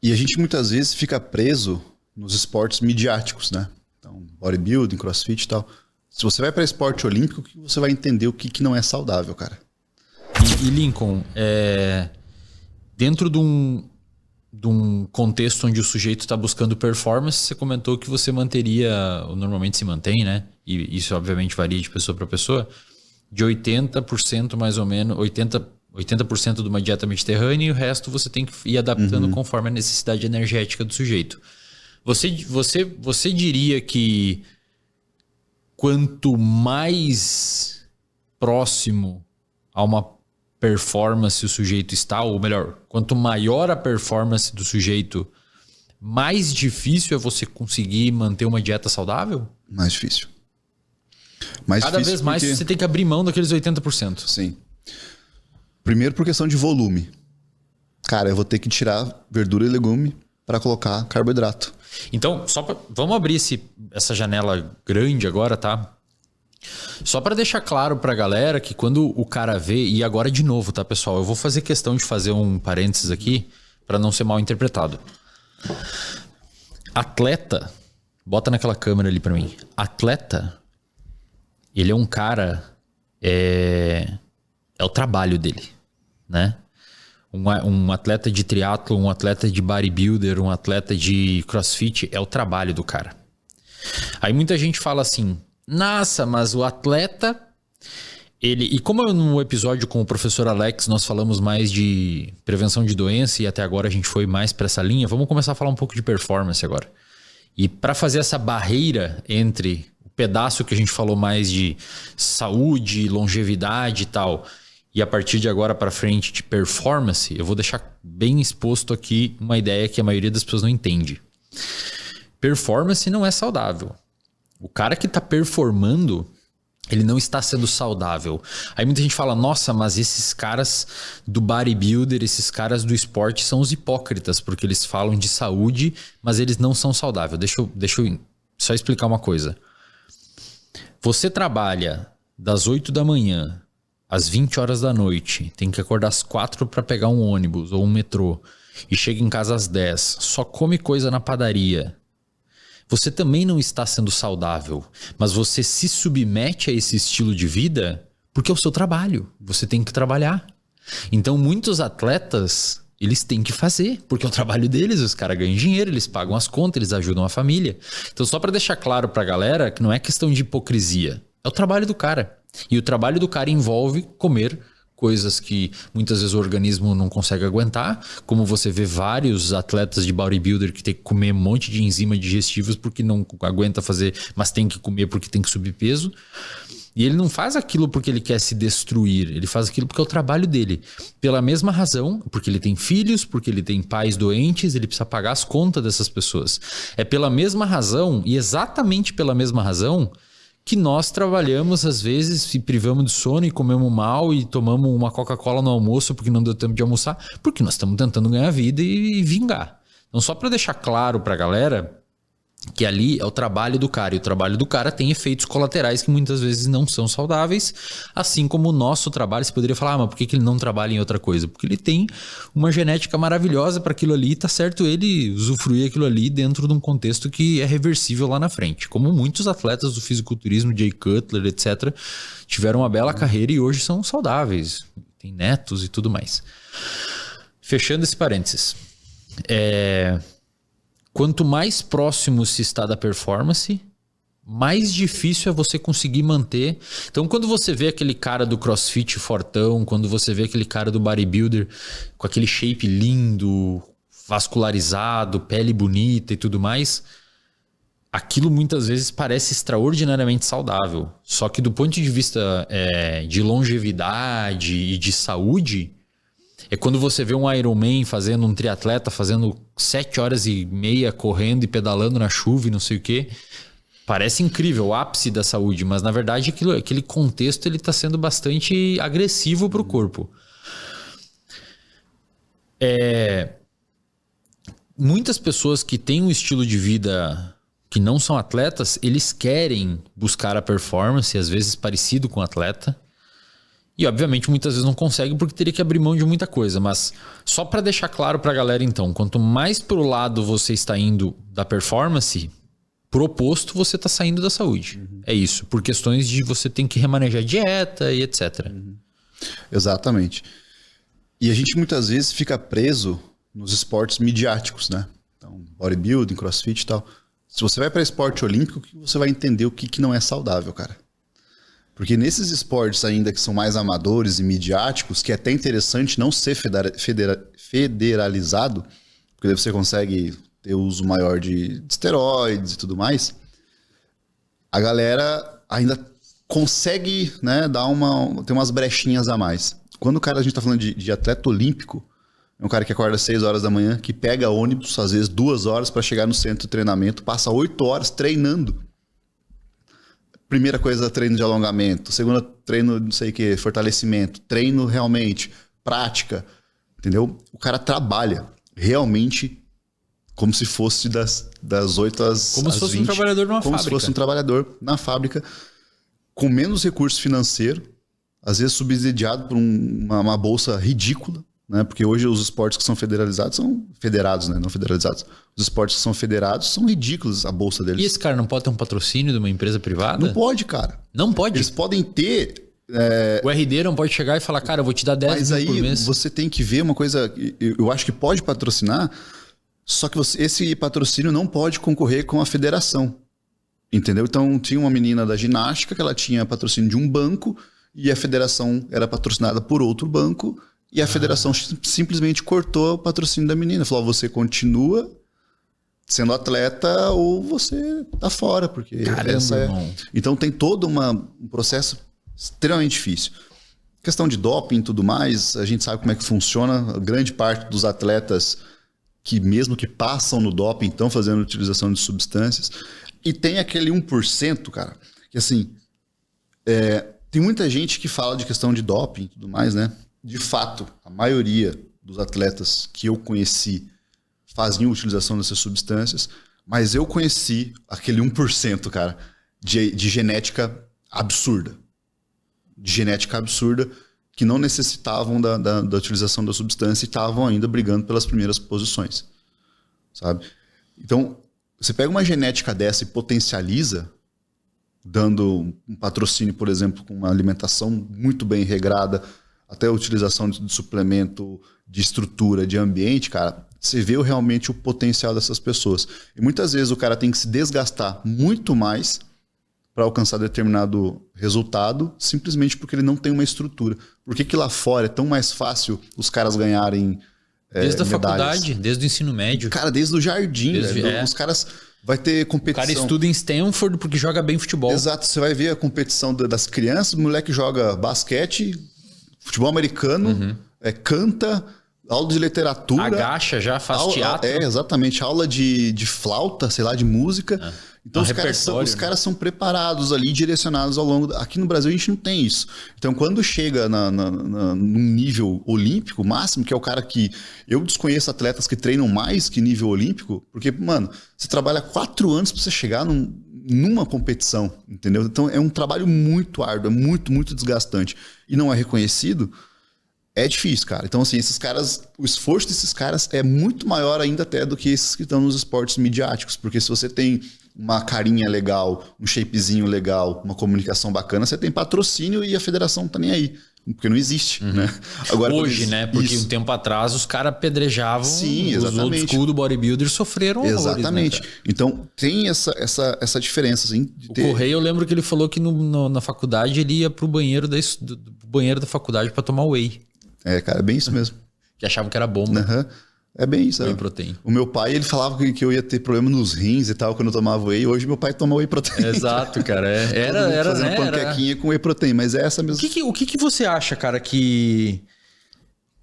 E a gente muitas vezes fica preso nos esportes midiáticos, né? Então, bodybuilding, crossfit e tal. Se você vai para esporte olímpico, você vai entender o que não é saudável, cara. E Lincoln, dentro de um contexto onde o sujeito está buscando performance, você comentou que você manteria, normalmente se mantém, né? E isso obviamente varia de pessoa para pessoa, de 80% mais ou menos, 80% de uma dieta mediterrânea e o resto você tem que ir adaptando conforme a necessidade energética do sujeito. Você diria que quanto mais próximo a uma performance o sujeito está, ou melhor, quanto maior a performance do sujeito, mais difícil é você conseguir manter uma dieta saudável? Mais difícil. Cada vez mais você tem que abrir mão daqueles 80%. Sim. Primeiro por questão de volume. Cara, eu vou ter que tirar verdura e legume para colocar carboidrato. Então, vamos abrir essa janela grande agora, tá? Só para deixar claro pra galera que quando o cara vê, e agora de novo, tá, pessoal? Eu vou fazer questão de fazer um parênteses aqui para não ser mal interpretado. Atleta, bota naquela câmera ali para mim. Atleta, ele é um cara, é o trabalho dele, né? Um atleta de triatlo, um atleta de bodybuilder, um atleta de crossfit, é o trabalho do cara. Aí muita gente fala assim, nossa, mas o atleta, e como no episódio com o professor Alex nós falamos mais de prevenção de doença e até agora a gente foi mais para essa linha, vamos começar a falar um pouco de performance agora. E para fazer essa barreira entre o pedaço que a gente falou mais de saúde, longevidade e tal, e a partir de agora para frente de performance, eu vou deixar bem exposto aqui uma ideia que a maioria das pessoas não entende. Performance não é saudável. O cara que está performando, ele não está sendo saudável. Aí muita gente fala, nossa, mas esses caras do bodybuilder, esses caras do esporte são os hipócritas, porque eles falam de saúde, mas eles não são saudáveis. Deixa eu só explicar uma coisa. Você trabalha das 8 da manhã às 20 horas da noite, tem que acordar às 4 para pegar um ônibus ou um metrô, e chega em casa às 10, só come coisa na padaria. Você também não está sendo saudável, mas você se submete a esse estilo de vida porque é o seu trabalho. Você tem que trabalhar. Então, muitos atletas, eles têm que fazer, porque é o trabalho deles. Os caras ganham dinheiro, eles pagam as contas, eles ajudam a família. Então, só para deixar claro para a galera que não é questão de hipocrisia. É o trabalho do cara. E o trabalho do cara envolve comer coisas que muitas vezes o organismo não consegue aguentar, como você vê vários atletas de bodybuilder que tem que comer um monte de enzimas digestivas porque não aguenta fazer, mas tem que comer porque tem que subir peso. E ele não faz aquilo porque ele quer se destruir, ele faz aquilo porque é o trabalho dele. Pela mesma razão, porque ele tem filhos, porque ele tem pais doentes, ele precisa pagar as contas dessas pessoas. É pela mesma razão, e exatamente pela mesma razão, que nós trabalhamos às vezes, se privamos de sono e comemos mal e tomamos uma Coca-Cola no almoço porque não deu tempo de almoçar, porque nós estamos tentando ganhar vida e vingar. Então, só para deixar claro para a galera que ali é o trabalho do cara, e o trabalho do cara tem efeitos colaterais que muitas vezes não são saudáveis, assim como o nosso trabalho. Você poderia falar, mas por que ele não trabalha em outra coisa? Porque ele tem uma genética maravilhosa para aquilo ali, tá certo ele usufruir aquilo ali dentro de um contexto que é reversível lá na frente, como muitos atletas do fisiculturismo, Jay Cutler, etc., tiveram uma bela carreira e hoje são saudáveis, tem netos e tudo mais. Fechando esse parênteses, quanto mais próximo se está da performance, mais difícil é você conseguir manter. Então, quando você vê aquele cara do crossfit fortão, quando você vê aquele cara do bodybuilder com aquele shape lindo, vascularizado, pele bonita e tudo mais, aquilo muitas vezes parece extraordinariamente saudável. Só que do ponto de vista de longevidade e de saúde, é quando você vê um Ironman fazendo, um triatleta fazendo 7 horas e meia correndo e pedalando na chuva e não sei o quê. Parece incrível, o ápice da saúde, mas na verdade aquele contexto ele está sendo bastante agressivo para o corpo. Muitas pessoas que têm um estilo de vida que não são atletas, eles querem buscar a performance, às vezes parecido com atleta. E, obviamente, muitas vezes não consegue porque teria que abrir mão de muita coisa. Mas só para deixar claro para a galera, então, quanto mais pro lado você está indo da performance, pro oposto você está saindo da saúde. É isso. Por questões de você tem que remanejar dieta e etc. Exatamente. E a gente muitas vezes fica preso nos esportes midiáticos, né? Então, bodybuilding, crossfit e tal. Se você vai para esporte olímpico, você vai entender o que não é saudável, cara. Porque nesses esportes ainda que são mais amadores e midiáticos, que é até interessante não ser federalizado, porque daí você consegue ter uso maior de esteroides e tudo mais, a galera ainda consegue, né, ter umas brechinhas a mais. Quando a gente tá falando de atleta olímpico, é um cara que acorda às 6 horas da manhã, que pega ônibus, às vezes 2 horas para chegar no centro de treinamento, passa 8 horas treinando. Primeira coisa, treino de alongamento. Segunda, treino não sei o que, fortalecimento. Treino realmente, prática, entendeu? O cara trabalha realmente como se fosse das 8 às 20. Como se fosse um trabalhador numa fábrica. Como se fosse um trabalhador na fábrica, com menos recurso financeiro, às vezes subsidiado por uma bolsa ridícula, né? Porque hoje os esportes que são federalizados são federados, né? Não federalizados. Os esportes que são federados são ridículos, a bolsa deles. E esse cara não pode ter um patrocínio de uma empresa privada? Não pode, cara. Não pode? Eles podem ter... O RD não pode chegar e falar, cara, eu vou te dar 10 mil por mês. Mas aí você tem que ver uma coisa... Eu acho que pode patrocinar, só que esse patrocínio não pode concorrer com a federação. Entendeu? Então tinha uma menina da ginástica que ela tinha patrocínio de um banco e a federação era patrocinada por outro banco e a federação simplesmente cortou o patrocínio da menina. Falou, você continua sendo atleta ou você tá fora, porque Caramba, Então tem todo um processo extremamente difícil. Questão de doping e tudo mais, a gente sabe como é que funciona. A grande parte dos atletas que mesmo que passam no doping estão fazendo utilização de substâncias. E tem aquele 1%, cara, que assim, tem muita gente que fala de questão de doping e tudo mais, né? De fato, a maioria dos atletas que eu conheci faziam utilização dessas substâncias, mas eu conheci aquele 1%, cara, de genética absurda. De genética absurda, que não necessitavam da utilização da substância e estavam ainda brigando pelas primeiras posições, sabe? Então, você pega uma genética dessa e potencializa, dando um patrocínio, por exemplo, com uma alimentação muito bem regrada, até a utilização de suplemento, de estrutura, de ambiente, cara, você vê realmente o potencial dessas pessoas. E muitas vezes o cara tem que se desgastar muito mais para alcançar determinado resultado, simplesmente porque ele não tem uma estrutura. Por que lá fora é tão mais fácil os caras ganharem desde a medalhas? Faculdade, desde o ensino médio. Cara, desde o jardim. Os caras... Vai ter competição. O cara estuda em Stanford porque joga bem futebol. Exato. Você vai ver a competição das crianças, o moleque joga basquete, futebol americano, canta, aula de literatura. Agacha já, faz teatro. Exatamente. Aula de flauta, sei lá, de música. Então os caras são preparados ali, direcionados ao longo... Aqui no Brasil a gente não tem isso. Então quando chega num nível olímpico máximo, que é o cara que... Eu desconheço atletas que treinam mais que nível olímpico, porque, mano, você trabalha 4 anos para você chegar numa competição, entendeu? Então é um trabalho muito árduo, é muito, muito desgastante. E não é reconhecido, é difícil, cara. Então, assim, esses caras... O esforço desses caras é muito maior ainda até do que esses que estão nos esportes midiáticos. Porque se você tem uma carinha legal, um shapezinho legal, uma comunicação bacana, você tem patrocínio e a federação não tá nem aí. Porque não existe, né? Agora, hoje, né? Porque um tempo atrás os caras apedrejavam. Sim, os old school do bodybuilder sofreram horrores, exatamente. Né, então tem essa diferença. Assim, o Correia, eu lembro que ele falou que na faculdade ele ia pro banheiro da faculdade para tomar whey. Cara, é bem isso mesmo. Que achavam que era bomba. É bem isso. Whey protein. O meu pai, ele falava que eu ia ter problema nos rins e tal quando eu tomava whey. Hoje meu pai toma whey protein. Exato, cara. Era fazendo panquequinha com whey protein, mas é essa mesmo. O que você acha, cara, que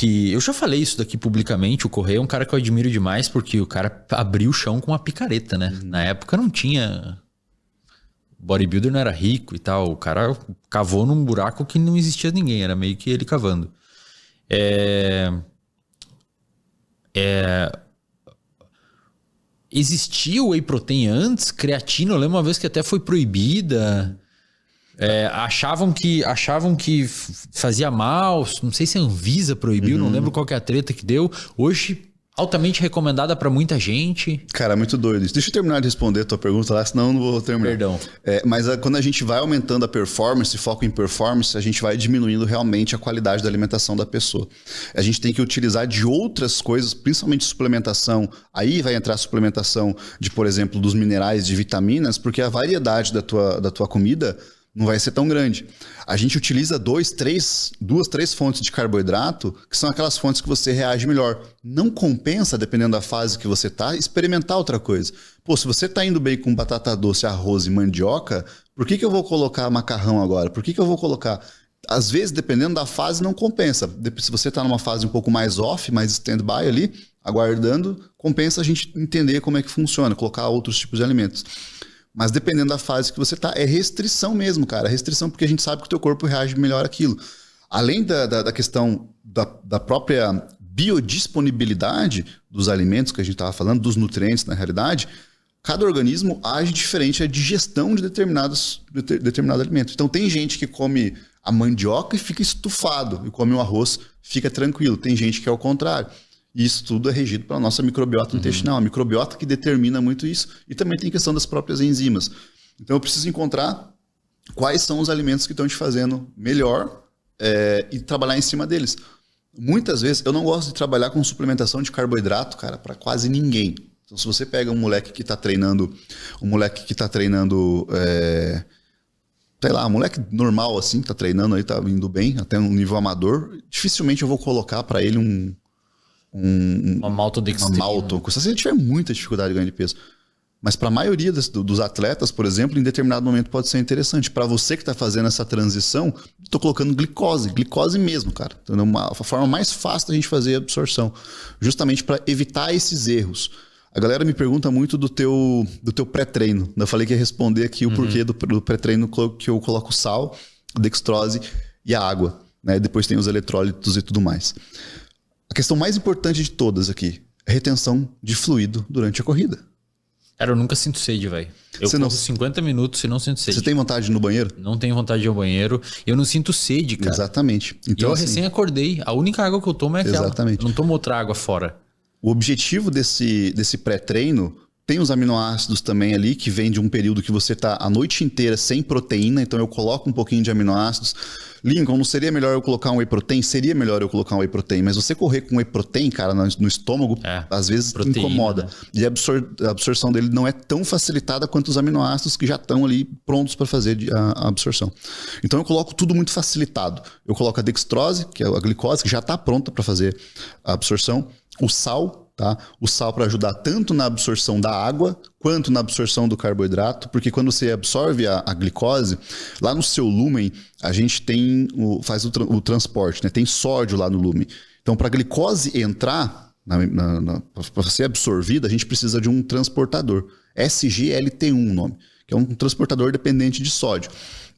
eu já falei isso daqui publicamente, o Correia é um cara que eu admiro demais porque o cara abriu o chão com uma picareta, né? Na época não tinha... Bodybuilder não era rico e tal. O cara cavou num buraco que não existia ninguém. Era meio que ele cavando. Existia o whey protein antes, creatina, eu lembro uma vez que até foi proibida. Achavam que fazia mal, não sei se a Anvisa proibiu, não lembro qual que é a treta que deu. Hoje, altamente recomendada para muita gente. Cara, muito doido isso. Deixa eu terminar de responder a tua pergunta lá, senão eu não vou terminar. Perdão. Mas quando a gente vai aumentando a performance, foco em performance, a gente vai diminuindo realmente a qualidade da alimentação da pessoa. A gente tem que utilizar de outras coisas, principalmente suplementação. Aí vai entrar a suplementação de, por exemplo, dos minerais, de vitaminas, porque a variedade da tua comida não vai ser tão grande. A gente utiliza duas, três fontes de carboidrato, que são aquelas fontes que você reage melhor. Não compensa, dependendo da fase que você está, experimentar outra coisa. Pô, se você está indo bem com batata doce, arroz e mandioca, por que eu vou colocar macarrão agora? Por que eu vou colocar... Às vezes, dependendo da fase, não compensa. Se você está numa fase um pouco mais off, mais stand-by ali, aguardando, compensa a gente entender como é que funciona, colocar outros tipos de alimentos. Mas dependendo da fase que você tá, é restrição mesmo, cara. É restrição porque a gente sabe que o teu corpo reage melhor àquilo. Além da questão da própria biodisponibilidade dos alimentos que a gente estava falando, dos nutrientes na realidade, cada organismo age diferente à digestão de determinado alimento. Então tem gente que come a mandioca e fica estufado, e come o arroz, fica tranquilo. Tem gente que é o contrário. E isso tudo é regido pela nossa microbiota intestinal. A microbiota que determina muito isso. E também tem questão das próprias enzimas. Então eu preciso encontrar quais são os alimentos que estão te fazendo melhor e trabalhar em cima deles. Muitas vezes eu não gosto de trabalhar com suplementação de carboidrato, cara, para quase ninguém. Então se você pega um moleque que está treinando, sei lá, um moleque normal assim, que está treinando aí, está indo bem, até um nível amador, dificilmente eu vou colocar para ele uma maltodextrina. Se você tiver muita dificuldade de ganho de peso. Mas para a maioria dos atletas, por exemplo, em determinado momento pode ser interessante. Para você que está fazendo essa transição, estou colocando glicose mesmo, cara. Então, a forma mais fácil da gente fazer a absorção, justamente para evitar esses erros. A galera me pergunta muito do teu pré-treino. Eu falei que ia responder aqui o porquê do pré-treino que eu coloco sal, dextrose e a água, né? Depois tem os eletrólitos e tudo mais. A questão mais importante de todas aqui é retenção de fluido durante a corrida. Cara, eu nunca sinto sede, velho. Eu corro 50 minutos e não sinto sede. Você tem vontade de ir no banheiro? Não tenho vontade de ir ao banheiro. Eu não sinto sede, cara. Exatamente. Então, eu recém acordei. A única água que eu tomo é aquela. Exatamente. Eu não tomo outra água fora. O objetivo desse pré-treino... Tem os aminoácidos também ali, que vem de um período que você está a noite inteira sem proteína, então eu coloco um pouquinho de aminoácidos. Lincoln, não seria melhor eu colocar um whey protein? Seria melhor eu colocar um whey protein, mas você correr com whey protein, cara, no estômago, às vezes proteína, incomoda. Né? E a absorção dele não é tão facilitada quanto os aminoácidos que já estão ali prontos para fazer a absorção. Então eu coloco tudo muito facilitado. Eu coloco a dextrose, que é a glicose, que já está pronta para fazer a absorção. O sal, tá? O sal para ajudar tanto na absorção da água quanto na absorção do carboidrato, porque quando você absorve a glicose, lá no seu lúmen, a gente faz o transporte, né? Tem sódio lá no lúmen. Então, para a glicose entrar, para ser absorvida, a gente precisa de um transportador. SGLT1 o nome, que é um transportador dependente de sódio.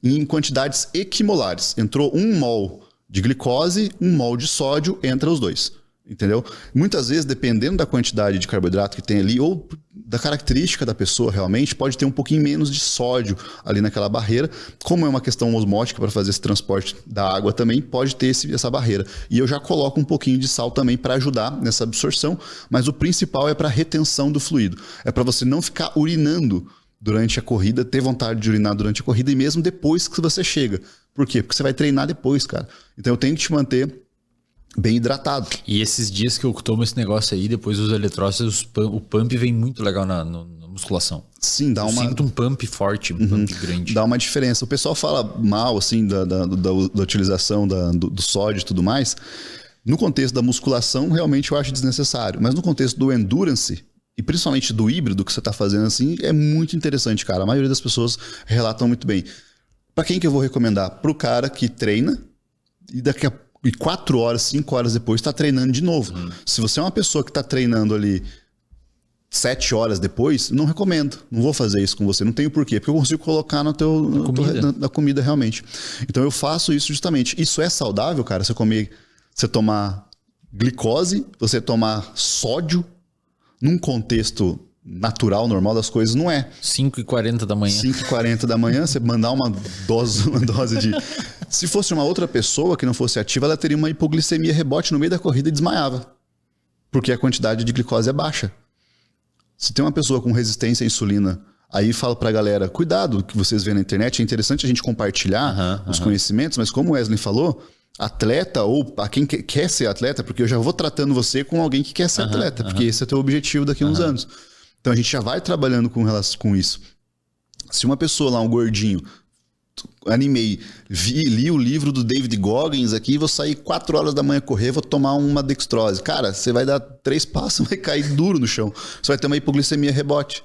Em quantidades equimolares. Entrou 1 mol de glicose, 1 mol de sódio, entra os dois. Entendeu? Muitas vezes, dependendo da quantidade de carboidrato que tem ali, ou da característica da pessoa realmente, pode ter um pouquinho menos de sódio ali naquela barreira. Como é uma questão osmótica para fazer esse transporte da água também, pode ter essa barreira. E eu já coloco um pouquinho de sal também para ajudar nessa absorção, mas o principal é para retenção do fluido. É para você não ficar urinando durante a corrida, ter vontade de urinar durante a corrida e mesmo depois que você chega. Por quê? Porque você vai treinar depois, cara. Então eu tenho que te manter bem hidratado. E esses dias que eu tomo esse negócio aí, depois dos eletrócitos, o pump vem muito legal na musculação. Sim, eu sinto um pump forte, um pump grande. Dá uma diferença. O pessoal fala mal, assim, da utilização do sódio e tudo mais. No contexto da musculação, realmente eu acho desnecessário. Mas no contexto do endurance, e principalmente do híbrido que você está fazendo assim, é muito interessante, cara. A maioria das pessoas relatam muito bem. Para quem que eu vou recomendar? Para o cara que treina e 4 horas, 5 horas depois está treinando de novo. Se você é uma pessoa que está treinando ali 7 horas depois, não recomendo. Não vou fazer isso com você. Não tenho porquê. Porque eu consigo colocar na comida realmente. Então eu faço isso justamente. Isso é saudável, cara? Você tomar glicose, você tomar sódio num contexto natural, normal das coisas, não é. 5h40 da manhã. 5h40 da manhã, você mandar uma dose de... Se fosse uma outra pessoa que não fosse ativa, ela teria uma hipoglicemia rebote no meio da corrida e desmaiava. Porque a quantidade de glicose é baixa. Se tem uma pessoa com resistência à insulina, aí falo pra galera, cuidado do que vocês veem na internet, é interessante a gente compartilhar os conhecimentos, mas como o Wesley falou, atleta ou a quem quer ser atleta, porque eu já vou tratando você com alguém que quer ser atleta, porque esse é o teu objetivo daqui a uns anos. Então a gente já vai trabalhando com relação com isso. Se uma pessoa lá, um gordinho, animei, li o livro do David Goggins aqui, vou sair 4 horas da manhã correr, vou tomar uma dextrose. Cara, você vai dar 3 passos, vai cair duro no chão. Você vai ter uma hipoglicemia rebote.